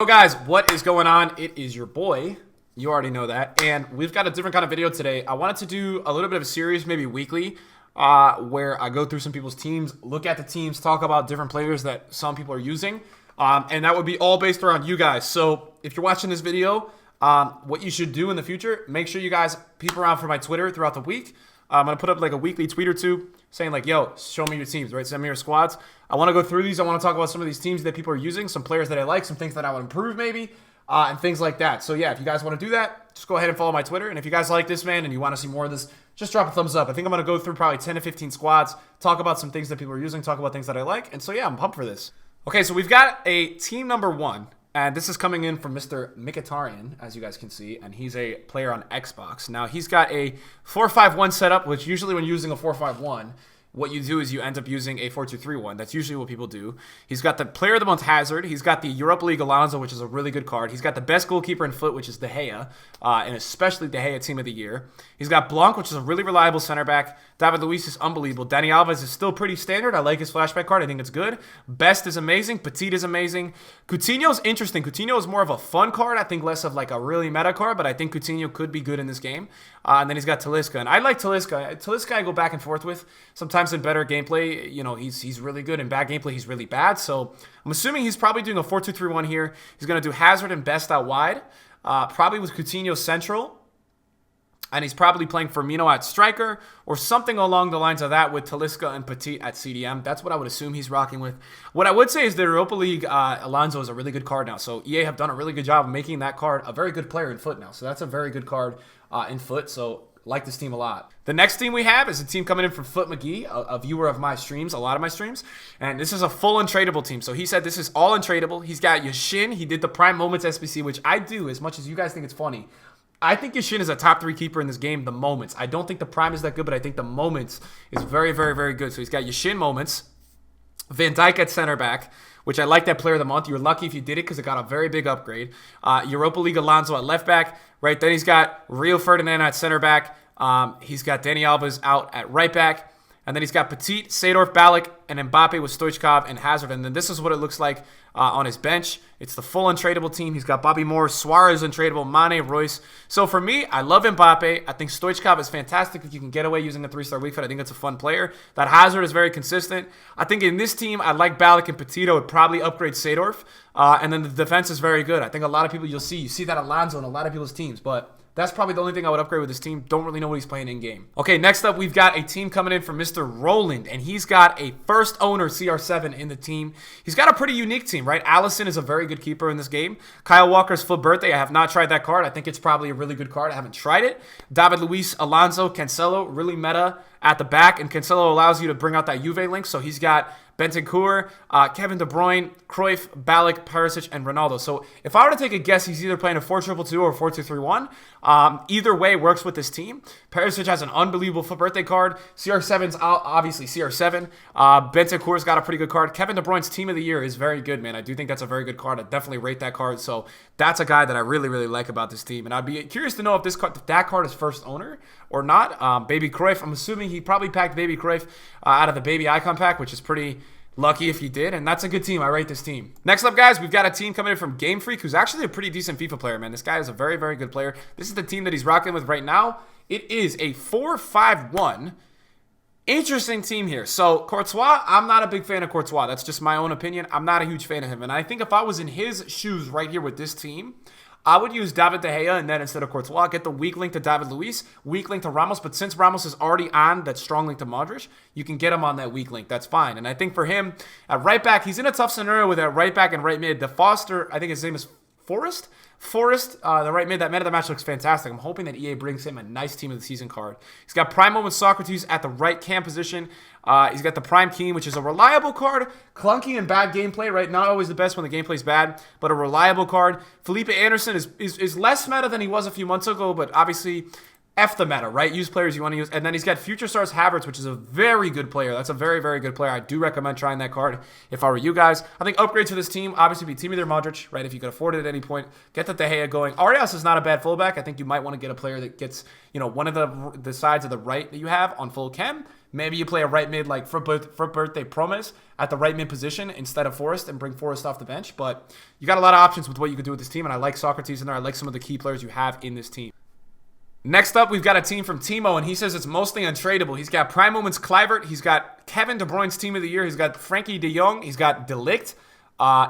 So guys, what is going on? It is your boy. You already know that. And we've got a different kind of video today. I wanted to do a little bit of a series, maybe weekly, where I go through some people's teams, look at the teams, talk about different players that some people are using. And that would be all based around you guys. So if you're watching this video, what you should do in the future, make sure you guys peep around for my Twitter throughout the week. I'm going to put up like a weekly tweet or two saying like, yo, show me your teams, right? Send me your squads. I want to go through these. I want to talk about some of these teams that people are using, some players that I like, some things that I would improve maybe, and things like that. So yeah, if you guys want to do that, just go ahead and follow my Twitter. And if you guys like this, man, and you want to see more of this, just drop a thumbs up. I think I'm going to go through probably 10 to 15 squads, talk about some things that people are using, talk about things that I like. And so yeah, I'm pumped for this. Okay, so we've got a team number one. And this is coming in from Mr. Mkhitaryan, as you guys can see, and he's a player on Xbox. Now, he's got a 4-5-1 setup, which usually when you're using a 4-5-1, what you do is you end up using a 4-2-3-1. That's usually what people do. He's got the Player of the Month Hazard. He's got the Europa League Alonso, which is a really good card. He's got the best goalkeeper in foot, which is De Gea, and especially De Gea Team of the Year. He's got Blanc, which is a really reliable center back. David Luiz is unbelievable. Dani Alves is still pretty standard. I like his flashback card. I think it's good. Best is amazing. Petit is amazing. Coutinho's interesting. Coutinho is more of a fun card. I think less of like a really meta card, but I think Coutinho could be good in this game. And then he's got Talisca. And I like Talisca. Talisca I go back and forth with. Sometimes in better gameplay, you know, he's really good. In bad gameplay, he's really bad. So I'm assuming he's probably doing a 4-2-3-1 here. He's going to do Hazard and Best out wide. Probably with Coutinho central. And he's probably playing Firmino at striker or something along the lines of that with Talisca and Petit at CDM. That's what I would assume he's rocking with. What I would say is the Europa League Alonso is a really good card now. So EA have done a really good job of making that card a very good player in foot now. So that's a very good card in foot. So like this team a lot. The next team we have is a team coming in from Foot McGee, a viewer of my streams, a lot of my streams. And this is a full untradable team. So he said this is all untradable. He's got Yashin. He did the Prime Moments SBC, which I do as much as you guys think it's funny. I think Yashin is a top 3 keeper in this game, the Moments. I don't think the Prime is that good, but I think the Moments is very, very, very good. So he's got Yashin Moments, Van Dijk at center back, which I like that Player of the Month. You're lucky if you did it because it got a very big upgrade. Europa League Alonso at left back, right? Then he's got Rio Ferdinand at center back. He's got Dani Alves out at right back. And then he's got Petit, Seedorf, Ballack, and Mbappe with Stoichkov and Hazard. And then this is what it looks like on his bench. It's the full untradeable team. He's got Bobby Moore, Suarez untradeable, Mane, Royce. So for me, I love Mbappe. I think Stoichkov is fantastic if you can get away using a 3-star weak foot. I think it's a fun player. That Hazard is very consistent. I think in this team, I like Ballack and Petito would probably upgrade Seedorf. And then the defense is very good. I think a lot of people you see that Alonso in a lot of people's teams. But that's probably the only thing I would upgrade with this team. Don't really know what he's playing in game. Okay, next up, we've got a team coming in from Mr. Roland, and he's got a first owner CR7 in the team. He's got a pretty unique team, right? Allison is a very good keeper in this game. Kyle Walker's full birthday. I have not tried that card. I think it's probably a really good card. I haven't tried it. David Luiz, Alonso, Cancelo, really meta at the back, and Cancelo allows you to bring out that Juve link. So he's got Bentancur, Kevin De Bruyne, Cruyff, Ballack, Perisic, and Ronaldo. So if I were to take a guess, he's either playing a 4-2-2 or 4-2-3-1. Either way works with this team. Perisic has an unbelievable foot birthday card. CR7's obviously CR7. Bentancur's got a pretty good card. Kevin De Bruyne's Team of the Year is very good, man. I do think that's a very good card. I definitely rate that card. So that's a guy that I really, really like about this team. And I'd be curious to know if that card is first owner or not. Baby Cruyff, I'm assuming he probably packed Baby Cruyff out of the Baby Icon pack, which is pretty lucky if he did, and that's a good team. I rate this team. Next up, guys, we've got a team coming in from Game Freak, who's actually a pretty decent FIFA player, man. This guy is a very, very good player. This is the team that he's rocking with right now. It is a 4-5-1. Interesting team here. So, Courtois, I'm not a big fan of Courtois. That's just my own opinion. I'm not a huge fan of him, and I think if I was in his shoes right here with this team, I would use David De Gea and then instead of Courtois, get the weak link to David Luiz, weak link to Ramos. But since Ramos is already on that strong link to Modric, you can get him on that weak link. That's fine. And I think for him, at right back, he's in a tough scenario with that right back and right mid. The Foster, I think his name is Forrest, the right mid, that man of the match looks fantastic. I'm hoping that EA brings him a nice team of the season card. He's got Prime Moment Socrates at the right cam position. He's got the Prime Keane, which is a reliable card. Clunky and bad gameplay, right? Not always the best when the gameplay's bad, but a reliable card. Felipe Anderson is less meta than he was a few months ago, but obviously F the meta, right? Use players you want to use. And then he's got Future Stars Havertz, which is a very good player. That's a very, very good player. I do recommend trying that card if I were you guys. I think upgrade to this team, obviously be Team of their Modric, right? If you could afford it at any point. Get the De Gea going. Arias is not a bad fullback. I think you might want to get a player that gets, you know, one of the sides of the right that you have on full chem. Maybe you play a right mid like for birthday promise at the right mid position instead of Forrest and bring Forrest off the bench. But you got a lot of options with what you could do with this team, and I like Socrates in there. I like some of the key players you have in this team. Next up, we've got a team from Timo, and he says it's mostly untradeable. He's got Prime Moments Kluivert. He's got Kevin De Bruyne's Team of the Year. He's got Frankie de Jong. He's got De Ligt.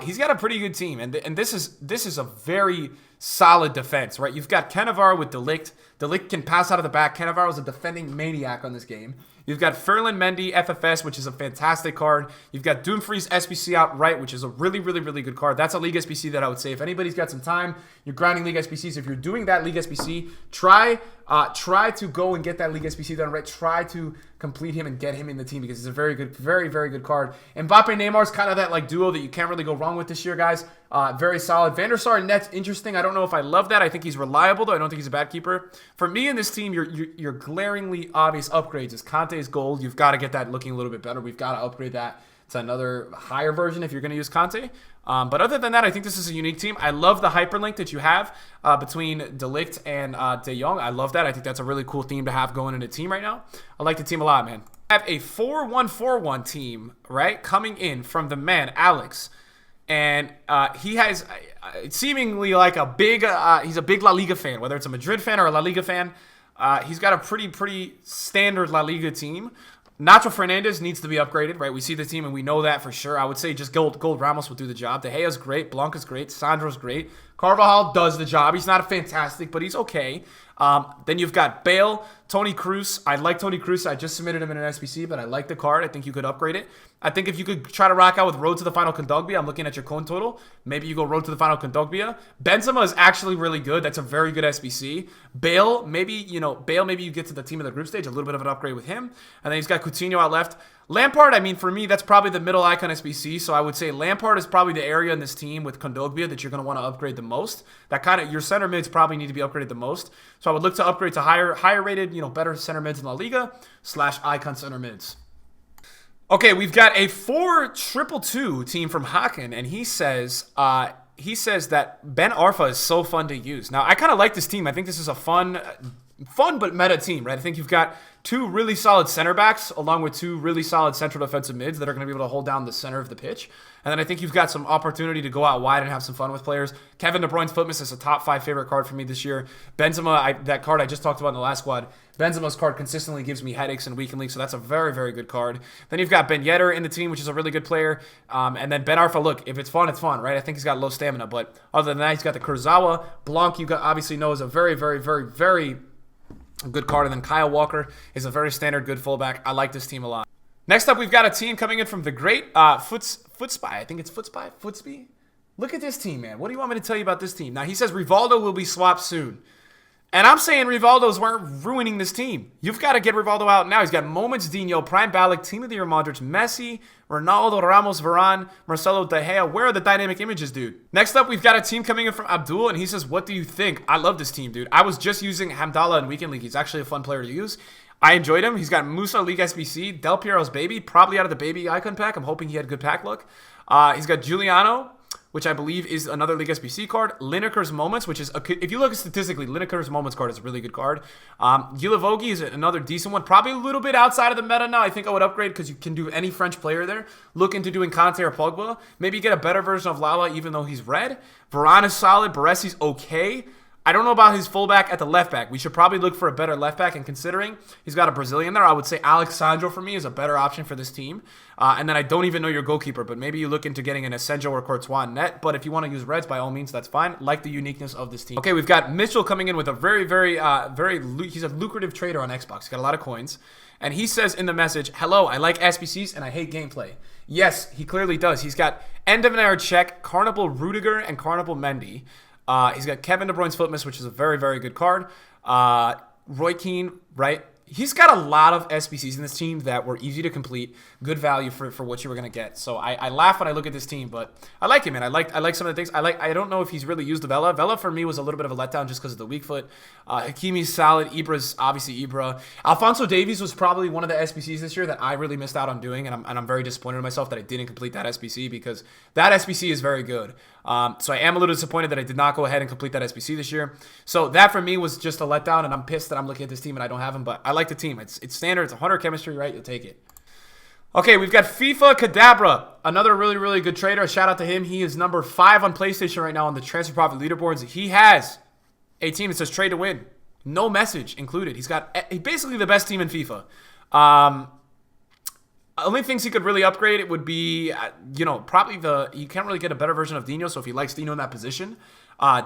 He's got a pretty good team, and this is a very solid defense, right? You've got Cannavaro with De Ligt. De Ligt can pass out of the back. Cannavaro is a defending maniac on this game. You've got Ferland Mendy FFS, which is a fantastic card. You've got Dumfries SBC outright, which is a really, really, really good card. That's a League SBC that I would say if anybody's got some time, you're grinding League SBCs. If you're doing that League SBC, try to go and get that League SBC done right. Try to complete him and get him in the team because it's a very good, very, very good card. Mbappe Neymar is kind of that like duo that you can't really go wrong with this year, guys. Very solid. Van der Sar Net's interesting. I don't know if I love that. I think he's reliable, though. I don't think he's a bad keeper. For me in this team, your glaringly obvious upgrades is Kante's gold. You've got to get that looking a little bit better. We've got to upgrade that to another higher version if you're going to use Kante. But other than that, I think this is a unique team. I love the hyperlink that you have between De Ligt and De Jong. I love that. I think that's a really cool theme to have going in a team right now. I like the team a lot, man. I have a 4-1-4-1 team, right, coming in from the man, Alex. And he has seemingly like a big, he's a big La Liga fan, whether it's a Madrid fan or a La Liga fan. He's got a pretty standard La Liga team. Nacho Fernandez needs to be upgraded, right? We see the team and we know that for sure. I would say just Gold Ramos will do the job. De Gea's great. Blanca's great. Sandro's great. Carvajal does the job. He's not fantastic, but he's okay. Then you've got Bale, Toni Kroos. I like Toni Kroos. I just submitted him in an SBC, but I like the card. I think you could upgrade it. I think if you could try to rock out with Road to the Final Kondogbia, I'm looking at your coin total. Maybe you go Road to the Final Kondogbia. Benzema is actually really good. That's a very good SBC. Bale, maybe you get to the team of the group stage, a little bit of an upgrade with him. And then he's got Coutinho out left. Lampard, I mean, for me, that's probably the middle icon SBC. So I would say Lampard is probably the area in this team with Kondogbia that you're going to want to upgrade the most. That kind of, your center mids probably need to be upgraded the most. So I would look to upgrade to higher rated, better center mids in La Liga / icon center mids. Okay, we've got a 4-2-2 team from Haken, and he says that Ben Arfa is so fun to use. Now, I kind of like this team. I think this is a fun but meta team, right? I think you've got two really solid center backs along with two really solid central defensive mids that are going to be able to hold down the center of the pitch. And then I think you've got some opportunity to go out wide and have some fun with players. Kevin De Bruyne's Footmas is a top 5 favorite card for me this year. Benzema, that card I just talked about in the last squad. Benzema's card consistently gives me headaches in weekend league, so that's a very, very good card. Then you've got Ben Yedder in the team, which is a really good player. And then Ben Arfa, look, if it's fun, it's fun, right? I think he's got low stamina. But other than that, he's got the Kurzawa. Blanc, you obviously know, is a very, very, very, very good card. And then Kyle Walker is a very standard good fullback. I like this team a lot. Next up, we've got a team coming in from the great Footspy. I think it's Footsby. Look at this team, man. What do you want me to tell you about this team? Now, he says Rivaldo will be swapped soon. And I'm saying Rivaldo's weren't ruining this team. You've got to get Rivaldo out now. He's got Moments, Dino, Prime Balak, Team of the Year Modric, Messi, Ronaldo, Ramos, Varane, Marcelo, De Gea. Where are the dynamic images, dude? Next up, we've got a team coming in from Abdul, and he says, what do you think? I love this team, dude. I was just using Hamdallah in Weekend League. He's actually a fun player to use. I enjoyed him. He's got Musa League SBC, Del Piero's baby, probably out of the baby icon pack. I'm hoping he had good pack luck. He's got Giuliano, which I believe is another League SBC card. Lineker's Moments, which is, if you look statistically, Lineker's Moments card is a really good card. Gilavogi is another decent one. Probably a little bit outside of the meta now. I think I would upgrade because you can do any French player there. Look into doing Kante or Pogba. Maybe get a better version of Lala even though he's red. Varane is solid. Baresi's okay. I don't know about his fullback at the left back. We should probably look for a better left back, and considering he's got a Brazilian there, I would say Alexandro for me is a better option for this team. And then I don't even know your goalkeeper, but maybe you look into getting an Asenjo or Courtois in net. But if you want to use Reds, by all means, that's fine. Like the uniqueness of this team. Okay, we've got Mitchell coming in with a he's a lucrative trader on Xbox. He's got a lot of coins. And he says in the message, hello, I like SBCs and I hate gameplay. Yes, he clearly does. He's got End of an Era Check, Carnival Rudiger, and Carnival Mendy. He's got Kevin De Bruyne's Footmas, which is a very, very good card. Roy Keane, right? He's got a lot of SBCs in this team that were easy to complete, good value for what you were gonna get. So I laugh when I look at this team, but I like him, man. I like some of the things. I don't know if he's really used the Vela. Vela for me was a little bit of a letdown just because of the weak foot. Hakimi's solid. Ibra's obviously Ibra. Alphonso Davies was probably one of the SBCs this year that I really missed out on doing, and I'm very disappointed in myself that I didn't complete that SBC because that SBC is very good. So I am a little disappointed that I did not go ahead and complete that SBC this year. So that for me was just a letdown, and I'm pissed that I'm looking at this team and I don't have him, but I like the team. It's standard. It's 100 chemistry, right? You'll take it. Okay, we've got FIFA Kadabra, another really, really good trader. Shout out to him. He is number 5 on PlayStation right now on the transfer profit leaderboards. He has a team that says trade to win. No message included. He's got basically the best team in FIFA. Only things he could really upgrade, it would be, probably you can't really get a better version of Dino, so if he likes Dino in that position,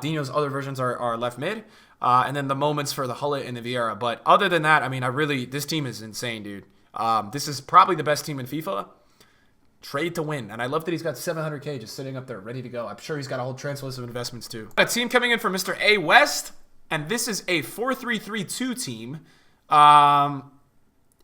Dino's other versions are left mid, and then the moments for the Hullet and the Vieira. But other than that, I mean, this team is insane, dude. This is probably the best team in FIFA. Trade to win. And I love that he's got 700K just sitting up there ready to go. I'm sure he's got a whole transfer list of investments too. A team coming in from Mr. A West, and this is a 4-3-3-2 team.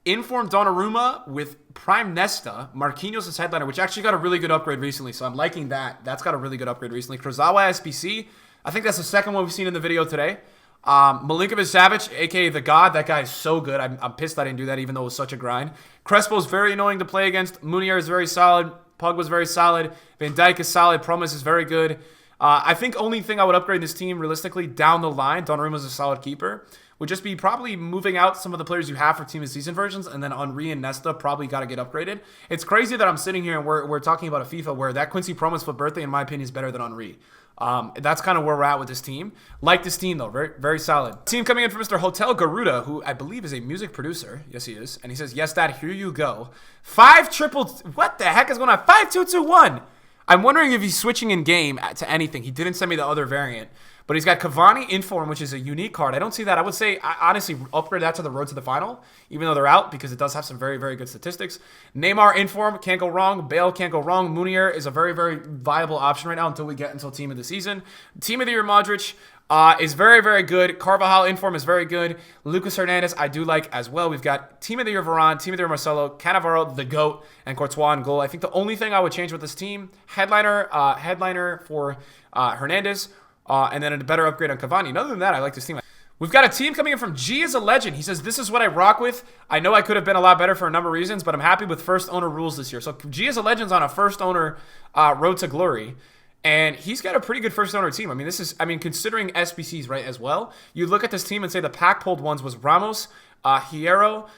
Informed Donnarumma with Prime Nesta. Marquinhos is headliner, which actually got a really good upgrade recently, so I'm liking that. That's got a really good upgrade recently. Kurzawa SPC. I think that's the second one we've seen in the video today. Milinkovic-Savic, a.k.a. the God. That guy is so good. I'm pissed I didn't do that, even though it was such a grind. Crespo's very annoying to play against. Munier is very solid. Pug was very solid. Van Dijk is solid. Promise is very good. I think only thing I would upgrade this team, realistically, down the line, Donnarumma's a solid keeper, would just be probably moving out some of the players you have for Team of the Season versions, and then Henry and Nesta probably got to get upgraded. It's crazy that I'm sitting here and we're talking about a FIFA where that Quincy Promise for birthday, in my opinion, is better than Henry. That's kind of where we're at with this team. Like this team, though. Very, very solid. Team coming in from Mr. Hotel Garuda, who I believe is a music producer. Yes, he is. And he says, yes, Dad, here you go. 5 triple... What the heck is going on? 5-2-2-1. I'm wondering if he's switching in game to anything. He didn't send me the other variant. But he's got Cavani Inform, which is a unique card. I don't see that. I would say, honestly, upgrade that to the road to the final, even though they're out, because it does have some very, very good statistics. Neymar Inform, can't go wrong. Bale can't go wrong. Munier is a very, very viable option right now until we get until Team of the Season. Team of the Year Modric is very, very good. Carvajal Inform is very good. Lucas Hernandez, I do like as well. We've got Team of the Year Varane, Team of the Year Marcelo, Cannavaro, the GOAT, and Courtois in goal. I think the only thing I would change with this team, headliner for Hernandez, and then a better upgrade on Cavani. And other than that, I like this team. We've got a team coming in from G as a Legend. He says, this is what I rock with. I know I could have been a lot better for a number of reasons, but I'm happy with first owner rules this year. So G as a Legend's on a first owner road to glory. And he's got a pretty good first owner team. I mean, considering SBCs, right, as well, you look at this team and say the pack pulled ones was Ramos, Hierro,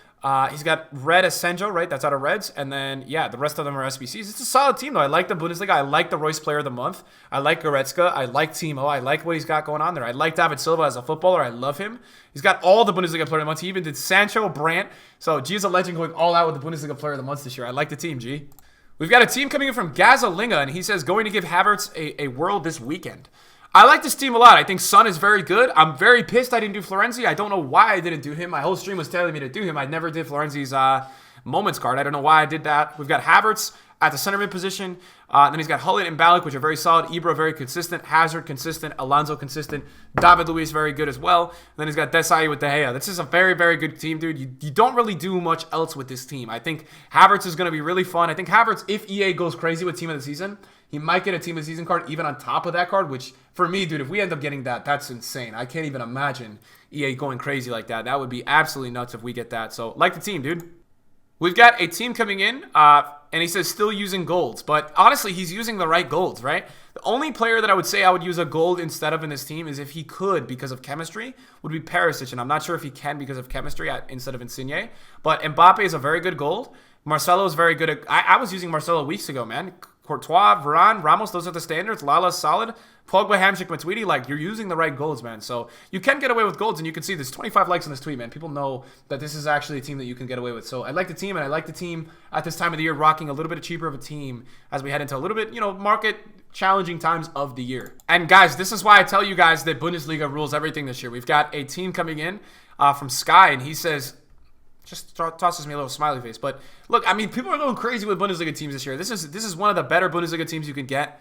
he's got Red Asenjo, right? That's out of Reds. And then, yeah, the rest of them are SBCs. It's a solid team, though. I like the Bundesliga. I like the Royce Player of the Month. I like Goretzka. I like Timo. I like what he's got going on there. I like David Silva as a footballer. I love him. He's got all the Bundesliga Player of the Month. He even did Sancho, Brandt. So G is a Legend going all out with the Bundesliga Player of the Month this year. I like the team, G. We've got a team coming in from Gazalinga, and he says going to give Havertz a world this weekend. I like this team a lot. I think Son is very good. I'm very pissed I didn't do Florenzi. I don't know why I didn't do him. My whole stream was telling me to do him. I never did Florenzi's moments card. I don't know why I did that. We've got Havertz at the center mid position. Then he's got Hullet and Ballack, which are very solid. Ibra, very consistent. Hazard, consistent. Alonso, consistent. David Luiz, very good as well. Then he's got Desai with De Gea. This is a very, very good team, dude. You don't really do much else with this team. I think Havertz is going to be really fun. I think Havertz, if EA goes crazy with Team of the Season, he might get a Team of the Season card even on top of that card, which for me, dude, if we end up getting that, that's insane. I can't even imagine EA going crazy like that. That would be absolutely nuts if we get that. So, like the team, dude. We've got a team coming in, and he says still using golds. But honestly, he's using the right golds, right? The only player that I would say I would use a gold instead of in this team is if he could because of chemistry, would be Perisic. And I'm not sure if he can because of chemistry instead of Insigne. But Mbappe is a very good gold. Marcelo is very good. I was using Marcelo weeks ago, man. Courtois, Varane, Ramos, those are the standards. Lala's solid. Pogba, Hamsik, Matuidi, like, you're using the right golds, man. So you can get away with golds, and you can see there's 25 likes on this tweet, man. People know that this is actually a team that you can get away with. So I like the team, and I like the team at this time of the year rocking a little bit cheaper of a team as we head into a little bit, market challenging times of the year. And guys, this is why I tell you guys that Bundesliga rules everything this year. We've got a team coming in from Sky, and he says, just tosses me a little smiley face. But look, I mean, people are going crazy with Bundesliga teams this year. This is one of the better Bundesliga teams you can get.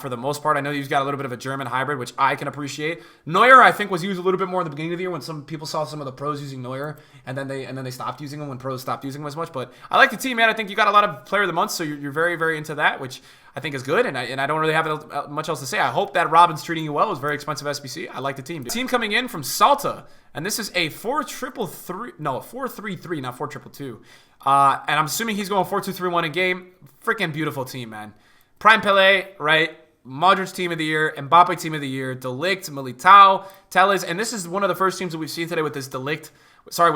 For the most part, I know he's got a little bit of a German hybrid, which I can appreciate. Neuer, I think, was used a little bit more in the beginning of the year when some people saw some of the pros using Neuer, and then they stopped using him when pros stopped using him as much. But I like the team, man. I think you got a lot of player of the month, so you're very, very into that, which I think is good. And I don't really have much else to say. I hope that Robin's treating you well. It was very expensive SBC. I like the team. Team coming in from Salta, and this is a 4-3-3, not 4-2-2. And I'm assuming he's going 4-2-3-1 in game. Freaking beautiful team, man. Prime Pele, right? Modric team of the year, Mbappe team of the year, De Ligt, Militao, Telles, and this is one of the first teams that we've seen today with this with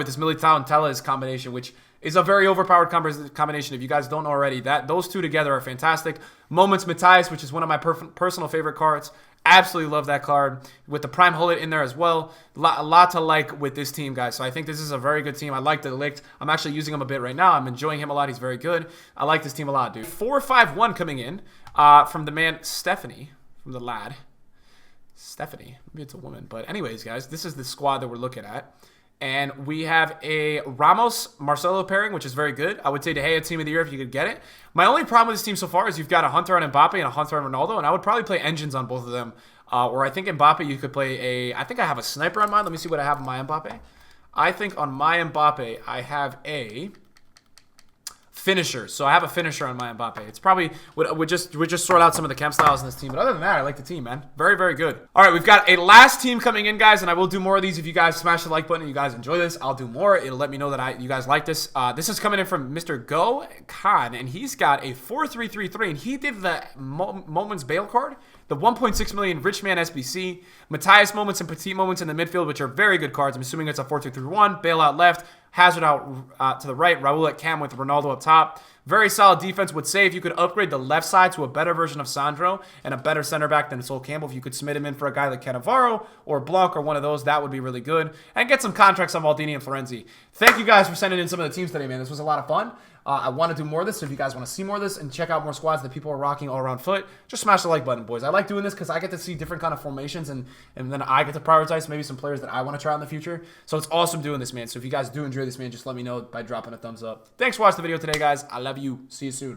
this Militao and Telles combination, which is a very overpowered combination. If you guys don't know already, those two together are fantastic. Moments Matthias, which is one of my personal favorite cards. Absolutely love that card with the Prime Hullet in there as well. A lot to like with this team, guys. So I think this is a very good team. I like the Ligt. I'm actually using him a bit right now. I'm enjoying him a lot. He's very good. I like this team a lot, dude. 451 coming in from the man Stephanie, from the lad. Stephanie. Maybe it's a woman. But anyways, guys, this is the squad that we're looking at. And we have a Ramos-Marcelo pairing, which is very good. I would say De Gea team of the year if you could get it. My only problem with this team so far is you've got a Hunter on Mbappe and a Hunter on Ronaldo, and I would probably play engines on both of them. Or I think Mbappe, you could play I think I have a sniper on mine. Let me see what I have on my Mbappe. I think on my Mbappe, I have a finisher. So I have a finisher on my Mbappe. It's probably would just sort out some of the chem styles in this team. But other than that, I like the team, man. Very, very good. All right, we've got a last team coming in, guys, and I will do more of these. If you guys smash the like button and you guys enjoy this, I'll do more. It'll let me know that you guys like this. This is coming in from Mr. Go Khan, and he's got a 4-3-3-3, and he did the Moments Bale card, the 1.6 million Rich Man SBC, Matthias Moments and Petit Moments in the midfield, which are very good cards. I'm assuming it's a 4-2-3-1, Bale out left, Hazard out to the right, Raul at cam with Ronaldo up top. Very solid defense. Would say if you could upgrade the left side to a better version of Sandro and a better center back than Sol Campbell, if you could submit him in for a guy like Cannavaro or Blanc or one of those, that would be really good. And get some contracts on Maldini and Florenzi. Thank you guys for sending in some of the teams today, man. This was a lot of fun. I want to do more of this, so if you guys want to see more of this and check out more squads that people are rocking all around foot, just smash the like button, boys. I like doing this because I get to see different kind of formations, and then I get to prioritize maybe some players that I want to try out in the future. So it's awesome doing this, man. So if you guys do enjoy this, man, just let me know by dropping a thumbs up. Thanks for watching the video today, guys. I love you. See you soon.